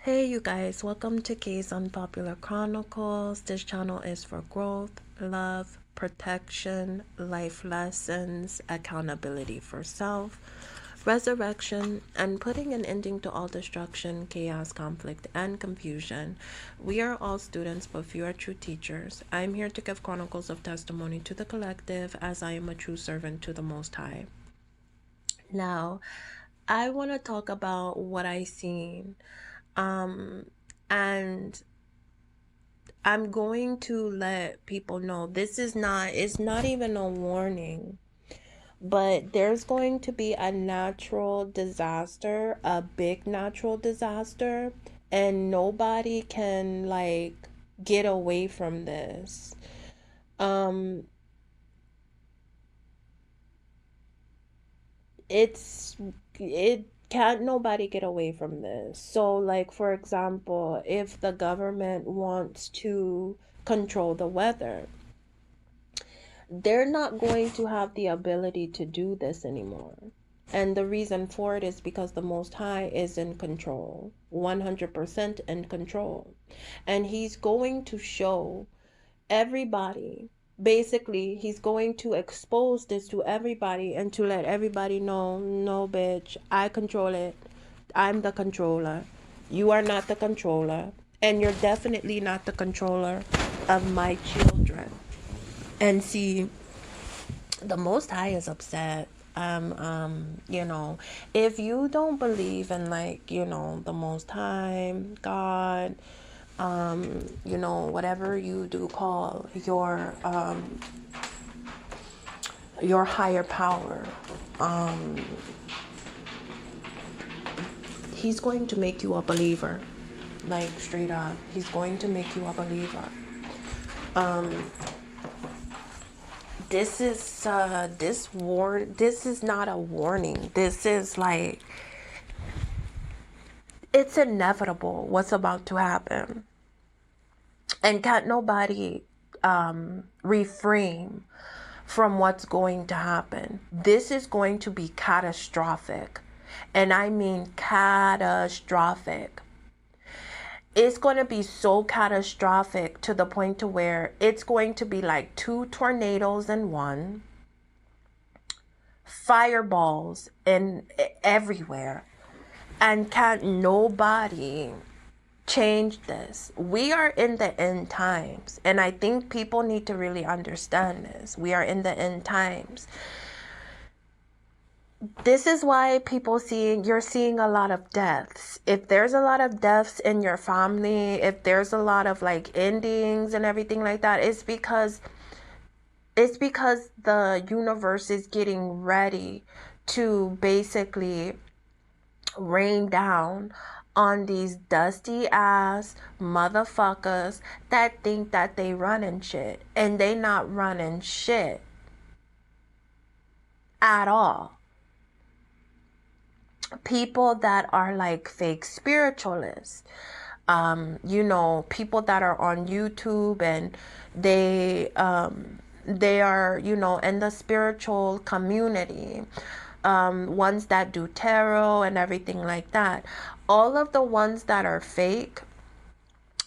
Hey you guys, welcome to Kay's Unpopular Chronicles. This channel is for growth, love, protection, life lessons, accountability for self, resurrection, and putting an ending to all destruction, chaos, conflict, and confusion. We are all students, but few are true teachers. I am here to give chronicles of testimony to the collective as I am a true servant to the Most High. Now, I want to talk about what I seen. Um, and I'm going to let people know it's not even a warning, but there's going to be a natural disaster, a big natural disaster, and nobody can get away from this. Um, it's it can't nobody get away from this. So like for example, if the government wants to control the weather, they're not going to have the ability to do this anymore. And the reason for it is because the Most High is in control, 100% in control. And he's going to show everybody, basically, he's going to expose this to everybody and to let everybody know, no, bitch, I control it. I'm the controller. You are not the controller. And you're definitely not the controller of my children. And see, the Most High is upset. If you don't believe in the Most High, God, whatever you do call your higher power, he's going to make you a believer. Like straight up. He's going to make you a believer. This is this is not a warning. This is it's inevitable what's about to happen. And can't nobody refrain from what's going to happen. This is going to be catastrophic. And I mean catastrophic. It's going to be so catastrophic to the point to where it's going to be like two tornadoes in one, fireballs in everywhere, and can't nobody change this. We are in the end times, and I think people need to really understand this. We are in the end times. This is why you're seeing a lot of deaths. If there's a lot of deaths in your family, if there's a lot of endings and everything like that, it's because the universe is getting ready to basically rain down on these dusty ass motherfuckers that think that they running shit, and they not running shit at all. People that are fake spiritualists, people that are on YouTube and they are in the spiritual community, ones that do tarot and everything like that. All of the ones that are fake,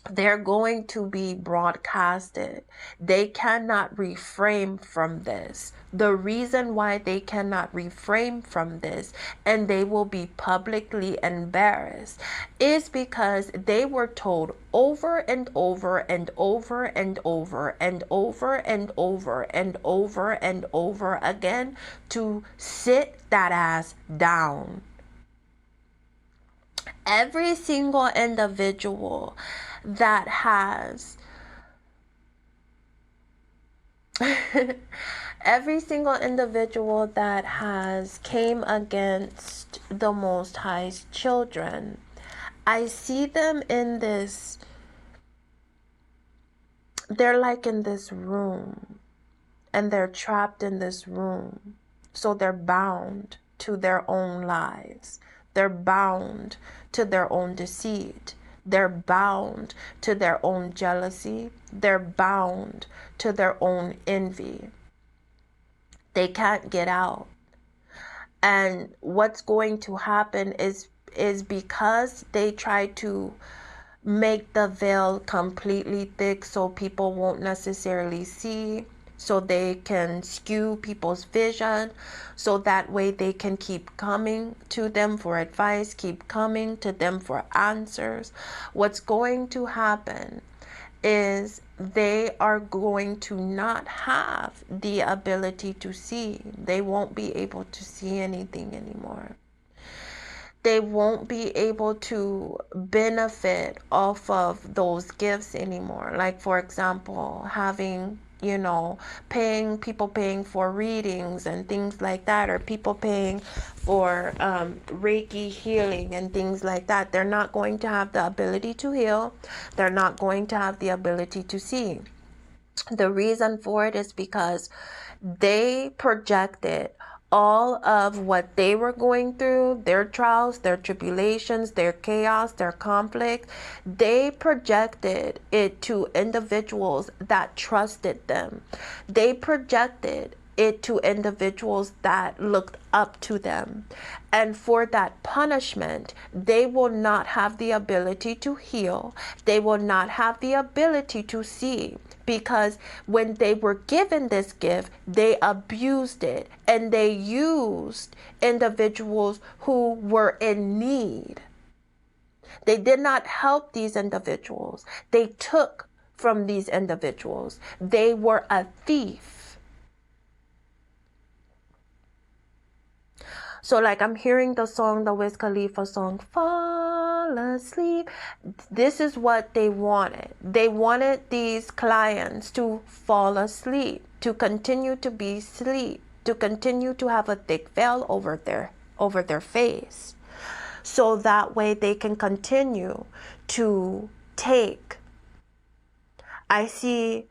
they're going to be broadcasted. They cannot refrain from this. The reason why they cannot refrain from this and they will be publicly embarrassed is because they were told over and over and over and over and over and over and over and over again to sit that ass down. Every single individual that has every single individual that has came against the Most High's children, I see them in this, they're in this room, and they're trapped in this room. So they're bound to their own lies. They're bound to their own deceit. They're bound to their own jealousy. They're bound to their own envy. They can't get out. And what's going to happen is is because they try to make the veil completely thick so people won't necessarily see, so they can skew people's vision, so that way they can keep coming to them for advice, keep coming to them for answers. What's going to happen is they are going to not have the ability to see. They won't be able to see anything anymore. They won't be able to benefit off of those gifts anymore. Like, for example, having, people paying for readings and things like that, or people paying for Reiki healing and things like that. They're not going to have the ability to heal. They're not going to have the ability to see. The reason for it is because they projected all of what they were going through, their trials, their tribulations, their chaos, their conflict. They projected it to individuals that trusted them. They projected it to individuals that looked up to them. And for that punishment, they will not have the ability to heal. They will not have the ability to see, because when they were given this gift, they abused it and they used individuals who were in need. They did not help these individuals. They took from these individuals. They were a thief. So like, I'm hearing the song, the Wiz Khalifa song, Fall Asleep. This is what they wanted. They wanted these clients to fall asleep, to continue to be asleep, to continue to have a thick veil over their face. So that way they can continue to take. I see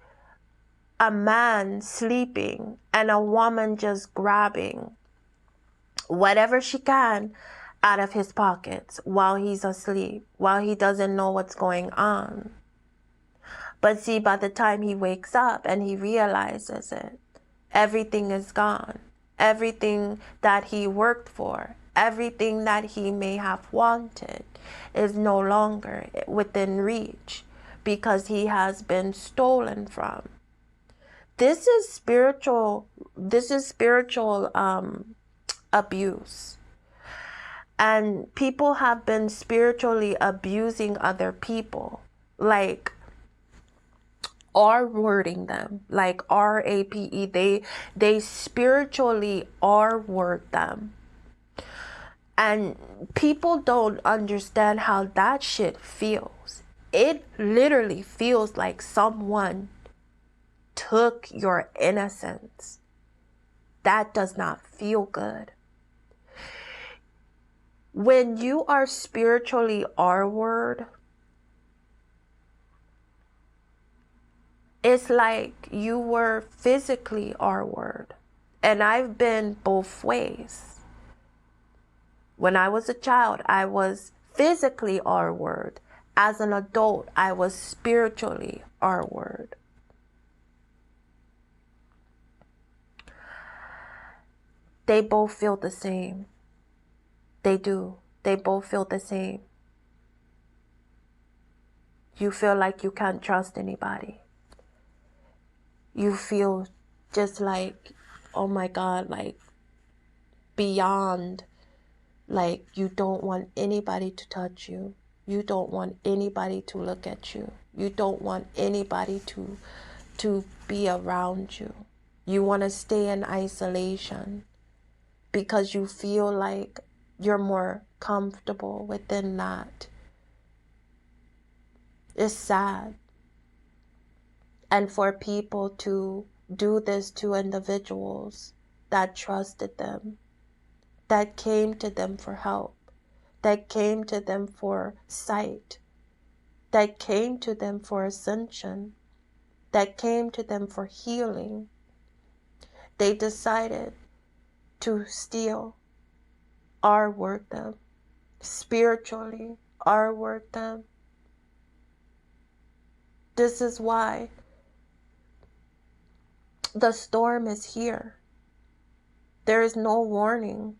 a man sleeping and a woman just grabbing whatever she can out of his pockets while he's asleep, while he doesn't know what's going on. But see, by the time he wakes up and he realizes it, everything is gone. Everything that he worked for, everything that he may have wanted is no longer within reach because he has been stolen from. This is spiritual abuse. And people have been spiritually abusing other people, like R-wording them, like R-A-P-E. They spiritually R-word them. And people don't understand how that shit feels. It literally feels like someone took your innocence. That does not feel good. When you are spiritually R-word, it's like you were physically R-word. And I've been both ways. When I was a child, I was physically R-word. As an adult, I was spiritually R-word. They both feel the same. They do. They both feel the same. You feel like you can't trust anybody. You feel just like, oh my God, like beyond, like you don't want anybody to touch you. You don't want anybody to look at you. You don't want anybody to be around you. You want to stay in isolation because you feel like you're more comfortable within that. It's sad. And for people to do this to individuals that trusted them, that came to them for help, that came to them for sight, that came to them for ascension, that came to them for healing, they decided to steal, R-word them, spiritually R-word them. This is why the storm is here. There is no warning.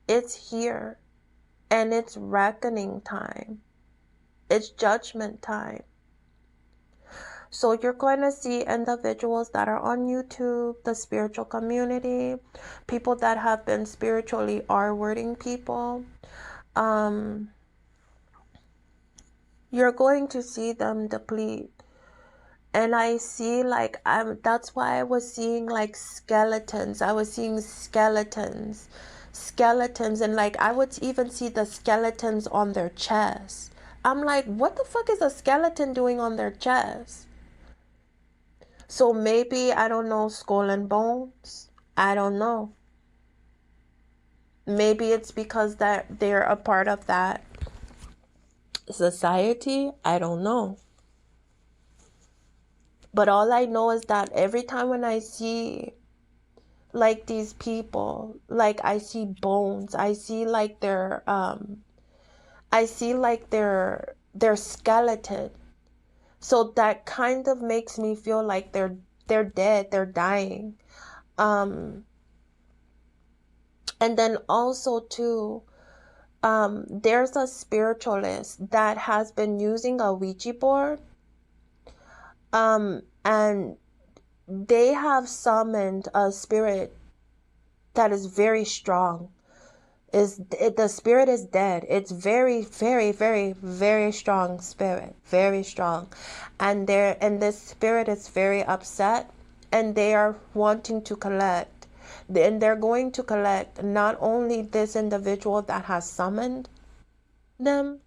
It's here. And it's reckoning time. It's judgment time. So you're going to see individuals that are on YouTube, the spiritual community, people that have been spiritually R-wording people. You're going to see them deplete. And I see that's why I was seeing like skeletons. I was seeing skeletons, and like I would even see the skeletons on their chest. I'm like, what the fuck is a skeleton doing on their chest? So maybe, I don't know, skull and bones. I don't know. Maybe it's because that they're a part of that society. I don't know. But all I know is that every time when I see like these people, like I see bones, I see like their skeleton. So that kind of makes me feel like they're dead, they're dying. And then also too, there's a spiritualist that has been using a Ouija board, and they have summoned a spirit that is very strong. The spirit is dead. It's very, very, very, very strong spirit, very strong, and this spirit is very upset, and they are wanting to collect, and they're going to collect not only this individual that has summoned them,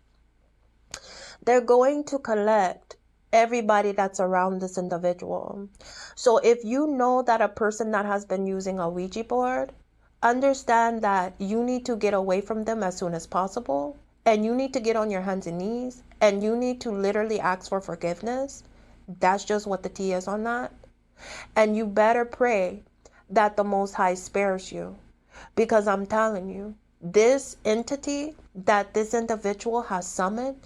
they're going to collect everybody that's around this individual. So if you know that a person that has been using a Ouija board, understand that you need to get away from them as soon as possible, and you need to get on your hands and knees, and you need to literally ask for forgiveness. That's just what the tea is on that. And you better pray that the Most High spares you, because I'm telling you, this entity that this individual has summoned,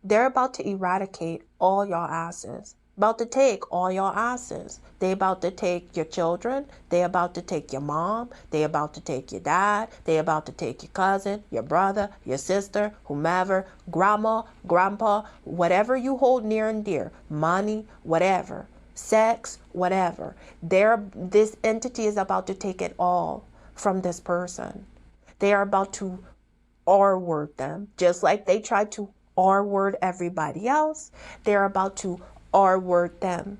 they're about to eradicate all y'all asses. About to take all y'all asses. They about to take your children. They about to take your mom. They about to take your dad. They about to take your cousin, your brother, your sister, whomever, grandma, grandpa, whatever you hold near and dear, money, whatever, sex, whatever. This entity is about to take it all from this person. They are about to R-word them, just like they tried to R-word everybody else. They're about to R-word them,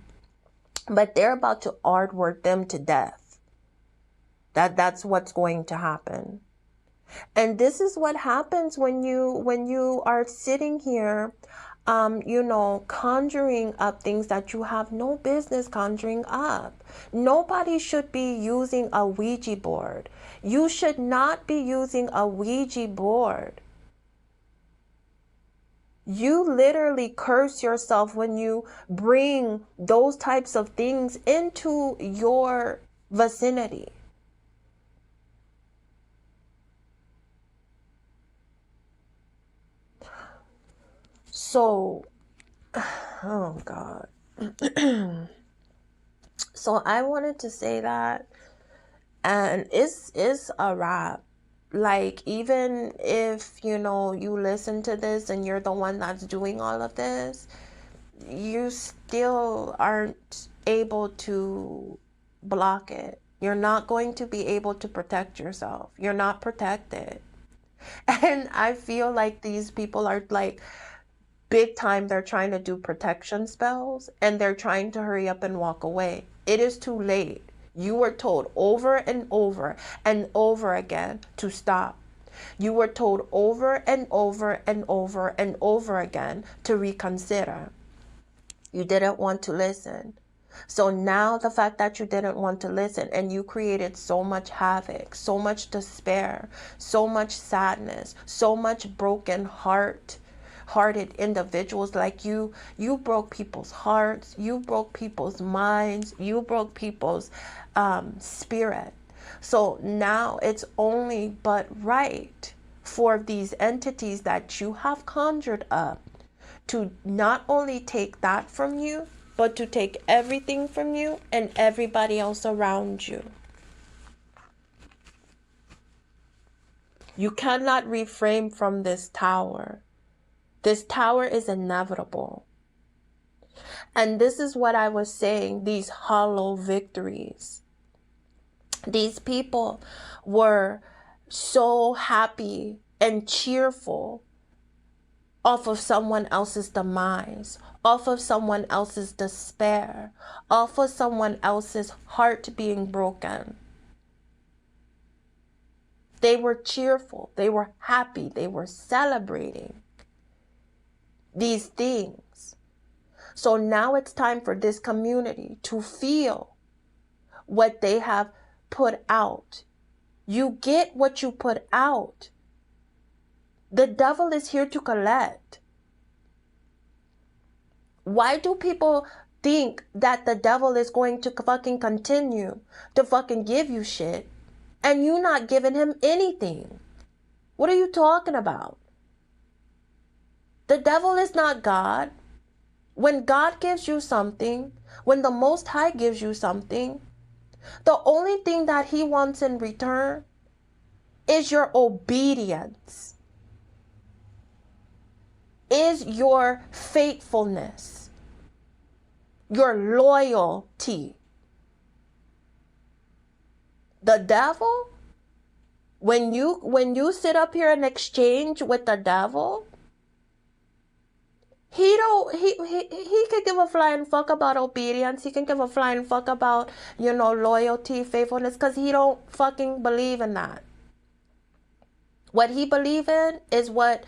but they're about to R-word them to death. That's what's going to happen. And this is what happens when you are sitting here, conjuring up things that you have no business conjuring up. Nobody should be using a Ouija board. You should not be using a Ouija board. You literally curse yourself when you bring those types of things into your vicinity. So, oh God. So I wanted to say that, and it's a wrap. Like, even if, you listen to this and you're the one that's doing all of this, you still aren't able to block it. You're not going to be able to protect yourself. You're not protected. And I feel like these people are like, big time, they're trying to do protection spells, and they're trying to hurry up and walk away. It is too late. You were told over and over and over again to stop. You were told over and over and over and over again to reconsider. You didn't want to listen. So now the fact that you didn't want to listen, and you created so much havoc, so much despair, so much sadness, so much broken hearted individuals, like you broke people's hearts, you broke people's minds, you broke people's spirit. So now it's only but right for these entities that you have conjured up to not only take that from you, but to take everything from you and everybody else around you. You cannot refrain from this tower. This tower is inevitable. And this is what I was saying, these hollow victories. These people were so happy and cheerful off of someone else's demise, off of someone else's despair, off of someone else's heart being broken. They were cheerful, they were happy, they were celebrating these things. So now it's time for this community to feel what they have put out. You get what you put out. The devil is here to collect. Why do people think that the devil is going to fucking continue to fucking give you shit and you not giving him anything? What are you talking about? The devil is not God. When God gives you something, when the Most High gives you something, the only thing that he wants in return is your obedience, is your faithfulness, your loyalty. The devil, when you sit up here and exchange with the devil, he can give a flying fuck about obedience. He can give a flying fuck about, loyalty, faithfulness, because he don't fucking believe in that. What he believes in is what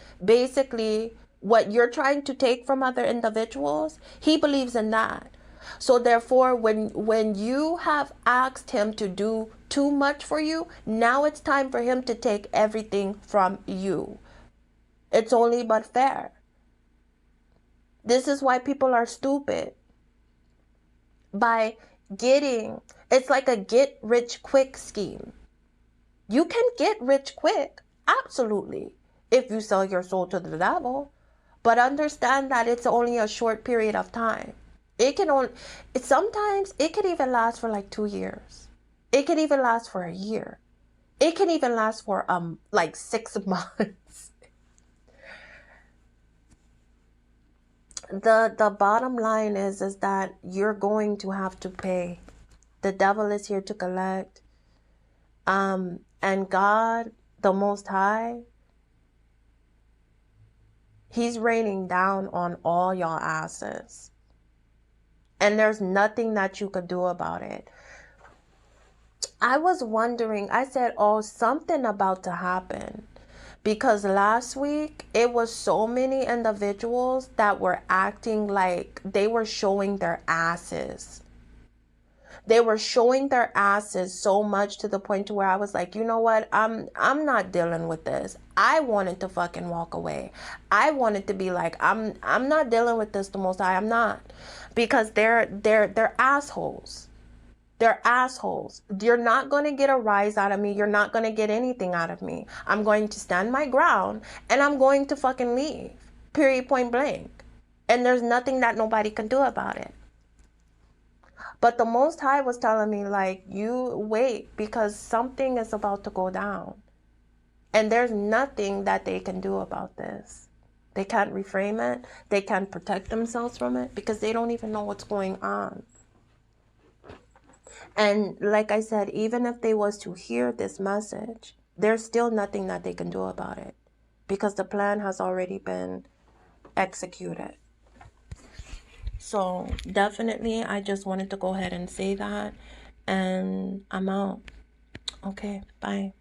you're trying to take from other individuals. He believes in that. So therefore, when you have asked him to do too much for you, now it's time for him to take everything from you. It's only but fair. This is why people are stupid. It's like a get rich quick scheme. You can get rich quick, absolutely, if you sell your soul to the devil. But understand that it's only a short period of time. Sometimes it could even last for like 2 years. It could even last for a year. It can even last for like 6 months. The bottom line is that you're going to have to pay. The devil is here to collect. And God, the Most High, he's raining down on all y'all asses. And there's nothing that you could do about it. I was wondering, I said, something about to happen. Because last week, it was so many individuals that were acting like they were showing their asses. They were showing their asses so much to the point to where I was like, you know what? I'm not dealing with this. I wanted to fucking walk away. I wanted to be like, I'm not dealing with this the Most High. I'm not. Because they're assholes. They're assholes. You're not going to get a rise out of me. You're not going to get anything out of me. I'm going to stand my ground and I'm going to fucking leave. Period, point blank. And there's nothing that nobody can do about it. But the Most High was telling me, like, you wait, because something is about to go down. And there's nothing that they can do about this. They can't reframe it. They can't protect themselves from it because they don't even know what's going on. And like I said, even if they was to hear this message, there's still nothing that they can do about it because the plan has already been executed. So definitely, I just wanted to go ahead and say that, and I'm out. Okay, bye.